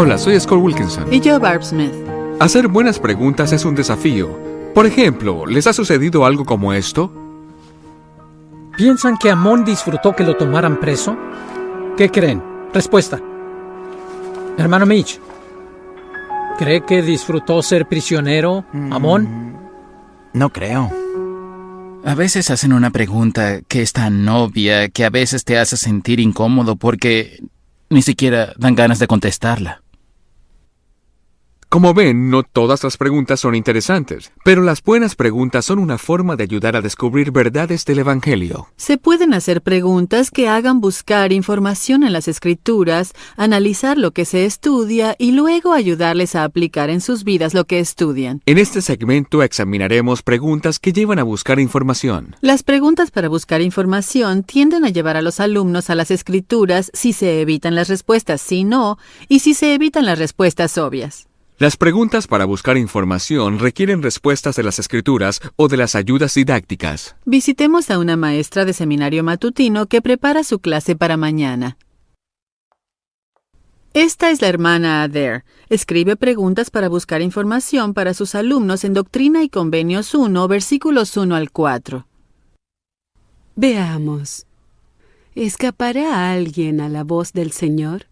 Hola, soy Scott Wilkinson. Y yo, Barb Smith. Hacer buenas preguntas es un desafío. Por ejemplo, ¿les ha sucedido algo como esto? ¿Piensan que Amón disfrutó que lo tomaran preso? ¿Qué creen? Respuesta. Hermano Mitch, ¿cree que disfrutó ser prisionero, Amón? No creo. A veces hacen una pregunta que es tan obvia que a veces te hace sentir incómodo porque ni siquiera dan ganas de contestarla. Como ven, no todas las preguntas son interesantes, pero las buenas preguntas son una forma de ayudar a descubrir verdades del Evangelio. Se pueden hacer preguntas que hagan buscar información en las Escrituras, analizar lo que se estudia y luego ayudarles a aplicar en sus vidas lo que estudian. En este segmento examinaremos preguntas que llevan a buscar información. Las preguntas para buscar información tienden a llevar a los alumnos a las Escrituras si se evitan las respuestas sí, no, y si se evitan las respuestas obvias. Las preguntas para buscar información requieren respuestas de las Escrituras o de las ayudas didácticas. Visitemos a una maestra de seminario matutino que prepara su clase para mañana. Esta es la hermana Adair. Escribe preguntas para buscar información para sus alumnos en Doctrina y Convenios 1, versículos 1 al 4. Veamos. ¿Escapará alguien a la voz del Señor?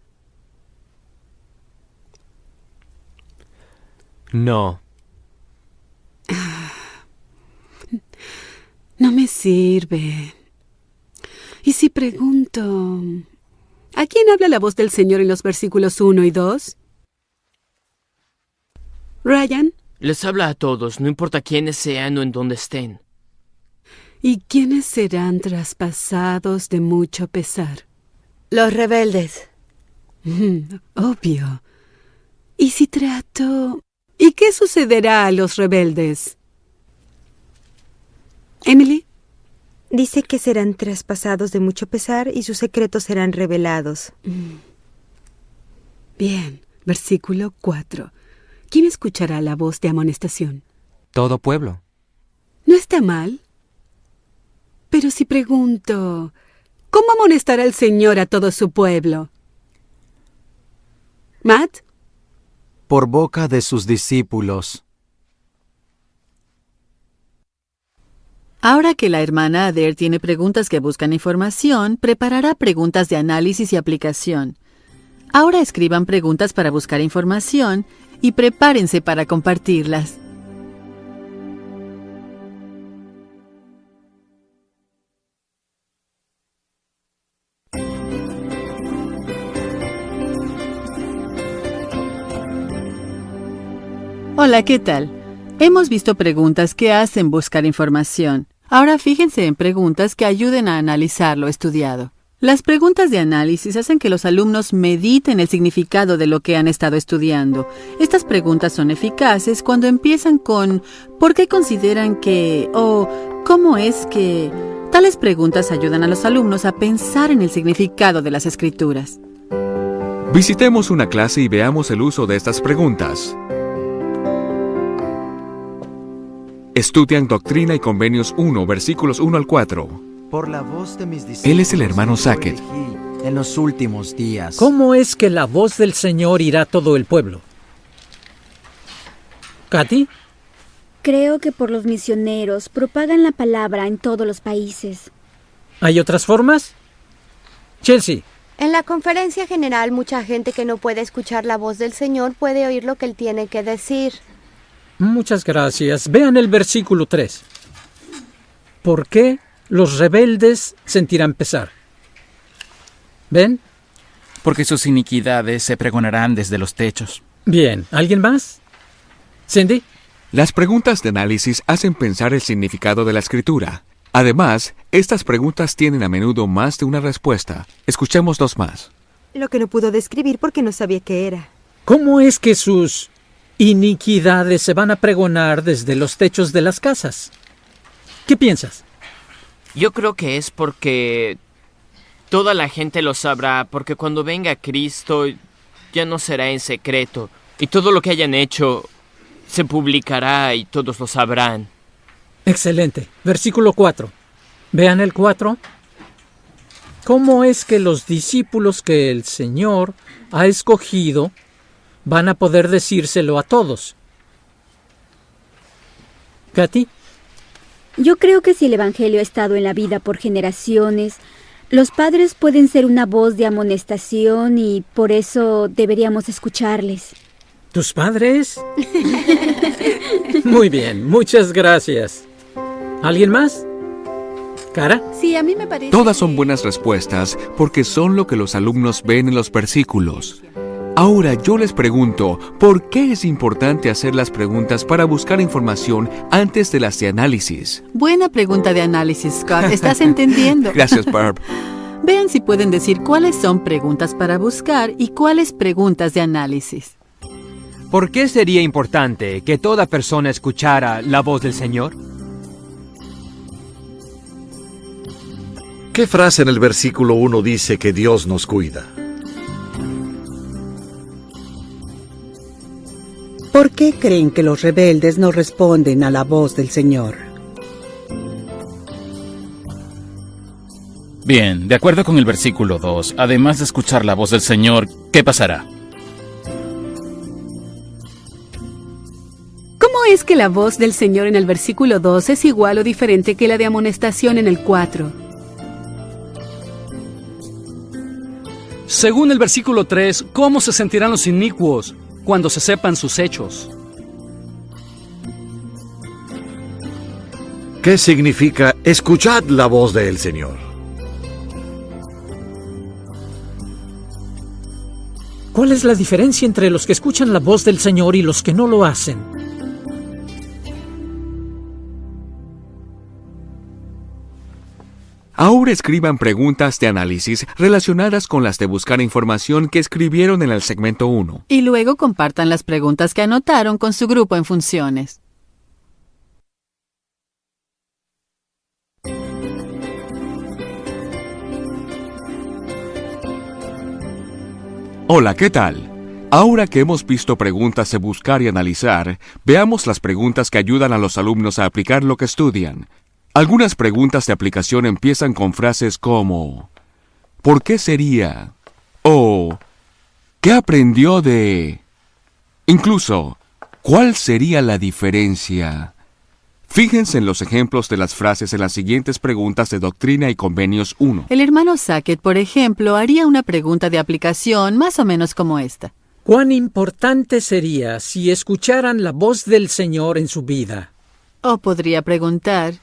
No. No me sirve. ¿Y si pregunto, ¿a quién habla la voz del Señor en los versículos 1 y 2? Ryan. Les habla a todos, no importa quiénes sean o en dónde estén. ¿Y quiénes serán traspasados de mucho pesar? Los rebeldes. Obvio. ¿Y si trato? ¿Y qué sucederá a los rebeldes? Emily. Dice que serán traspasados de mucho pesar y sus secretos serán revelados. Bien, versículo 4. ¿Quién escuchará la voz de amonestación? Todo pueblo. No está mal. Pero si pregunto, ¿cómo amonestará el Señor a todo su pueblo? Matt. Por boca de sus discípulos. Ahora que la hermana Adair tiene preguntas que buscan información, preparará preguntas de análisis y aplicación. Ahora escriban preguntas para buscar información y prepárense para compartirlas. Hola, ¿qué tal? Hemos visto preguntas que hacen buscar información. Ahora fíjense en preguntas que ayuden a analizar lo estudiado. Las preguntas de análisis hacen que los alumnos mediten el significado de lo que han estado estudiando. Estas preguntas son eficaces cuando empiezan con ¿por qué consideran que? O ¿cómo es que? Tales preguntas ayudan a los alumnos a pensar en el significado de las Escrituras. Visitemos una clase y veamos el uso de estas preguntas. Estudian Doctrina y Convenios 1, versículos 1 al 4. Por la voz de mis discípulos. Él es el hermano Sackett. En los últimos días. ¿Cómo es que la voz del Señor irá a todo el pueblo? ¿Katy? Creo que por los misioneros propagan la palabra en todos los países. ¿Hay otras formas? Chelsea. En la conferencia general, mucha gente que no puede escuchar la voz del Señor puede oír lo que Él tiene que decir. Muchas gracias. Vean el versículo 3. ¿Por qué los rebeldes sentirán pesar? ¿Ven? Porque sus iniquidades se pregonarán desde los techos. Bien. ¿Alguien más? Cindy. Las preguntas de análisis hacen pensar el significado de la Escritura. Además, estas preguntas tienen a menudo más de una respuesta. Escuchemos dos más. Lo que no pudo describir porque no sabía qué era. ¿Cómo es que sus iniquidades se van a pregonar desde los techos de las casas? ¿Qué piensas? Yo creo que es porque toda la gente lo sabrá, porque cuando venga Cristo ya no será en secreto, y todo lo que hayan hecho se publicará y todos lo sabrán. Excelente. Versículo 4. Vean el 4. ¿Cómo es que los discípulos que el Señor ha escogido van a poder decírselo a todos. Katy, Yo creo que si el Evangelio ha estado en la vida por generaciones, los padres pueden ser una voz de amonestación y por eso deberíamos escucharles. ¿tus padres? Muy bien, muchas gracias. ¿Alguien más? ¿Cara? Sí, a mí me parece. Todas son buenas respuestas porque son lo que los alumnos ven en los versículos. Ahora yo les pregunto, ¿por qué es importante hacer las preguntas para buscar información antes de las de análisis? Buena pregunta de análisis, Scott. ¿Estás entendiendo? Gracias, Barb. Vean si pueden decir cuáles son preguntas para buscar y cuáles preguntas de análisis. ¿Por qué sería importante que toda persona escuchara la voz del Señor? ¿Qué frase en el versículo 1 dice que Dios nos cuida? ¿Por qué creen que los rebeldes no responden a la voz del Señor? Bien, de acuerdo con el versículo 2, además de escuchar la voz del Señor, ¿qué pasará? ¿Cómo es que la voz del Señor en el versículo 2 es igual o diferente que la de amonestación en el 4? Según el versículo 3, ¿cómo se sentirán los inicuos cuando se sepan sus hechos? ¿Qué significa escuchad la voz del Señor? ¿Cuál es la diferencia entre los que escuchan la voz del Señor y los que no lo hacen? Ahora escriban preguntas de análisis relacionadas con las de buscar información que escribieron en el segmento 1. Y luego compartan las preguntas que anotaron con su grupo en funciones. Hola, ¿qué tal? Ahora que hemos visto preguntas de buscar y analizar, veamos las preguntas que ayudan a los alumnos a aplicar lo que estudian. Algunas preguntas de aplicación empiezan con frases como ¿por qué sería? O ¿qué aprendió de? Incluso, ¿cuál sería la diferencia? Fíjense en los ejemplos de las frases en las siguientes preguntas de Doctrina y Convenios 1. El hermano Sackett, por ejemplo, haría una pregunta de aplicación más o menos como esta. ¿Cuán importante sería si escucharan la voz del Señor en su vida? O podría preguntar,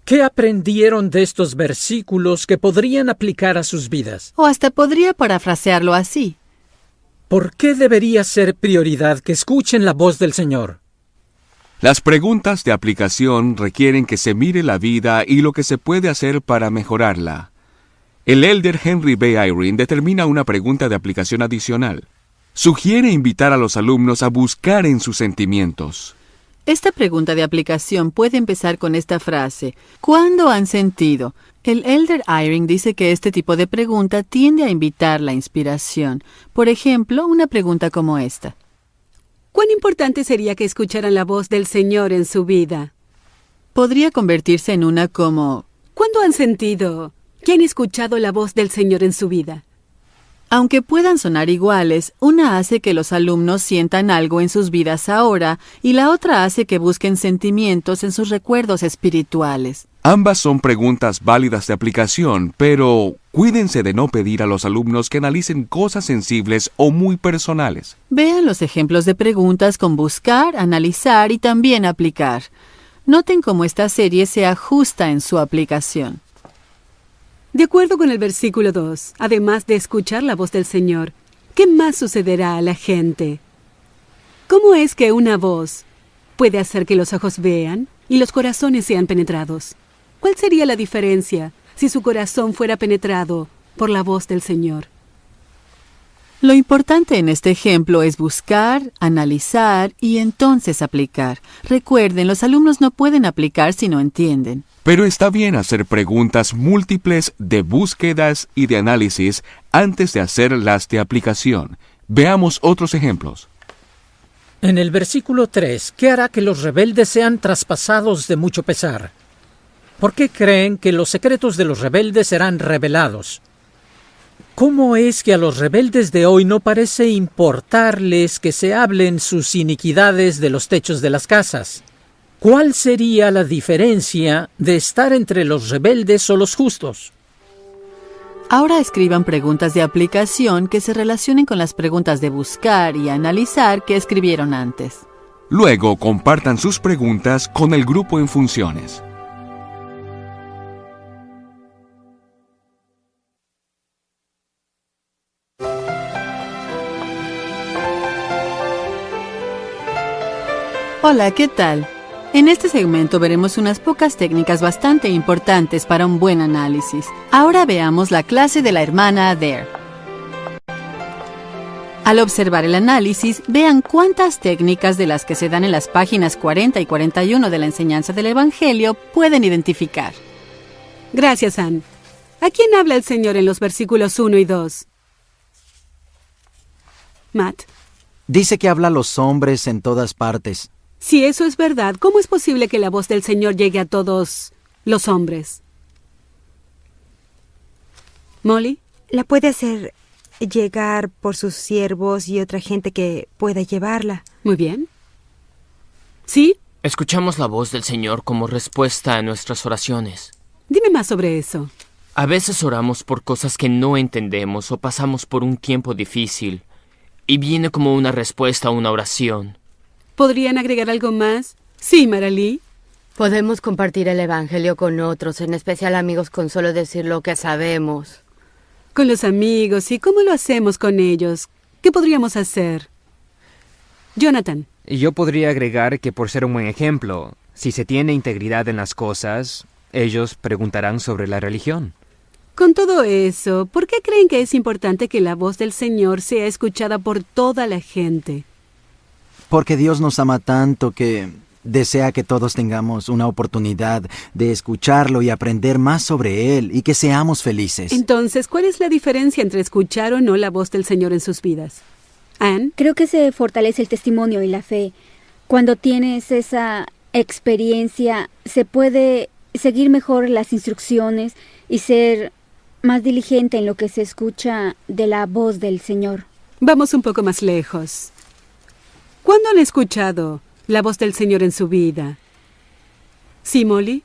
¿qué aprendieron de estos versículos que podrían aplicar a sus vidas? o hasta podría parafrasearlo así. ¿Por qué debería ser prioridad que escuchen la voz del Señor? Las preguntas de aplicación requieren que se mire la vida y lo que se puede hacer para mejorarla. El elder Henry B. Eyring determina una pregunta de aplicación adicional. Sugiere invitar a los alumnos a buscar en sus sentimientos. Esta pregunta de aplicación puede empezar con esta frase, ¿cuándo han sentido? El elder Eyring dice que este tipo de pregunta tiende a invitar la inspiración. Por ejemplo, una pregunta como esta. ¿Cuán importante sería que escucharan la voz del Señor en su vida? Podría convertirse en una como, ¿cuándo han sentido que han escuchado la voz del Señor en su vida? aunque puedan sonar iguales, una hace que los alumnos sientan algo en sus vidas ahora y la otra hace que busquen sentimientos en sus recuerdos espirituales. Ambas son preguntas válidas de aplicación, pero cuídense de no pedir a los alumnos que analicen cosas sensibles o muy personales. Vean los ejemplos de preguntas con buscar, analizar y también aplicar. Noten cómo esta serie se ajusta en su aplicación. De acuerdo con el versículo 2, además de escuchar la voz del Señor, ¿qué más sucederá a la gente? ¿Cómo es que una voz puede hacer que los ojos vean y los corazones sean penetrados? ¿Cuál sería la diferencia si su corazón fuera penetrado por la voz del Señor? Lo importante en este ejemplo es buscar, analizar y entonces aplicar. Recuerden, los alumnos no pueden aplicar si no entienden. Pero está bien hacer preguntas múltiples de búsquedas y de análisis antes de hacer las de aplicación. Veamos otros ejemplos. En el versículo 3, ¿qué hará que los rebeldes sean traspasados de mucho pesar? ¿Por qué creen que los secretos de los rebeldes serán revelados? ¿Cómo es que a los rebeldes de hoy no parece importarles que se hablen sus iniquidades de los techos de las casas? ¿Cuál sería la diferencia de estar entre los rebeldes o los justos? Ahora escriban preguntas de aplicación que se relacionen con las preguntas de buscar y analizar que escribieron antes. Luego compartan sus preguntas con el grupo en funciones. Hola, ¿qué tal? En este segmento veremos unas pocas técnicas bastante importantes para un buen análisis. Ahora veamos la clase de la hermana Adair. Al observar el análisis, vean cuántas técnicas de las que se dan en las páginas 40 y 41 de la enseñanza del Evangelio pueden identificar. Gracias, Anne. ¿A quién habla el Señor en los versículos 1 y 2? Matt. Dice que habla a los hombres en todas partes. Si eso es verdad, ¿cómo es posible que la voz del Señor llegue a todos los hombres? ¿Molly? La puede hacer llegar por sus siervos y otra gente que pueda llevarla. Muy bien. ¿Sí? Escuchamos la voz del Señor como respuesta a nuestras oraciones. Dime más sobre eso. A veces oramos por cosas que no entendemos o pasamos por un tiempo difícil y viene como una respuesta a una oración. ¿Podrían agregar algo más? Sí, Maralí. Podemos compartir el Evangelio con otros, en especial amigos, con solo decir lo que sabemos. Con los amigos, ¿y cómo lo hacemos con ellos? ¿Qué podríamos hacer? Jonathan. Yo podría agregar que por ser un buen ejemplo, si se tiene integridad en las cosas, ellos preguntarán sobre la religión. Con todo eso, ¿por qué creen que es importante que la voz del Señor sea escuchada por toda la gente? Porque Dios nos ama tanto que desea que todos tengamos una oportunidad de escucharlo y aprender más sobre Él y que seamos felices. Entonces, ¿cuál es la diferencia entre escuchar o no la voz del Señor en sus vidas? Anne. Creo que se fortalece el testimonio y la fe. Cuando tienes esa experiencia, se puede seguir mejor las instrucciones y ser más diligente en lo que se escucha de la voz del Señor. Vamos un poco más lejos. ¿Cuándo han escuchado la voz del Señor en su vida? ¿Sí, Molly?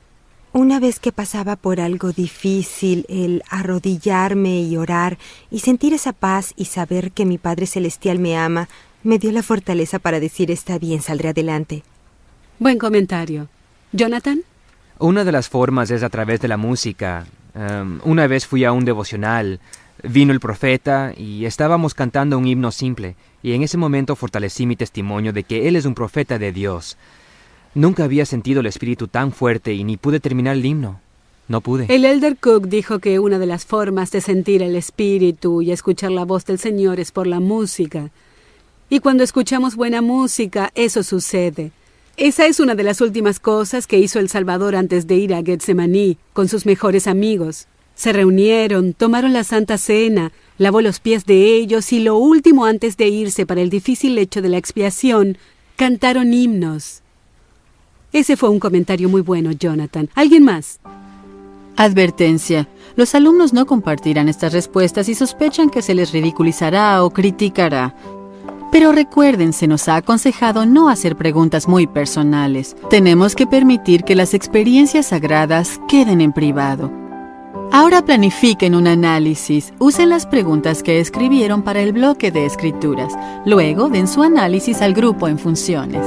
Una vez que pasaba por algo difícil, el arrodillarme y orar y sentir esa paz y saber que mi Padre Celestial me ama, me dio la fortaleza para decir, está bien, saldré adelante. Buen comentario. ¿Jonathan? Una de las formas es a través de la música. Una vez fui a un devocional, vino el profeta y estábamos cantando un himno simple, y en ese momento fortalecí mi testimonio de que él es un profeta de Dios. Nunca había sentido el espíritu tan fuerte y ni pude terminar el himno. No pude. El Elder Cook dijo que una de las formas de sentir el espíritu y escuchar la voz del Señor es por la música. Y cuando escuchamos buena música, eso sucede. Esa es una de las últimas cosas que hizo el Salvador antes de ir a Getsemaní con sus mejores amigos. Se reunieron, tomaron la Santa Cena, lavó los pies de ellos y lo último antes de irse para el difícil hecho de la expiación, cantaron himnos. Ese fue un comentario muy bueno, Jonathan. ¿Alguien más? Advertencia. Los alumnos no compartirán estas respuestas y sospechan que se les ridiculizará o criticará. Pero recuerden, se nos ha aconsejado no hacer preguntas muy personales. Tenemos que permitir que las experiencias sagradas queden en privado. Ahora planifiquen un análisis. Usen las preguntas que escribieron para el bloque de escrituras. Luego den su análisis al grupo en funciones.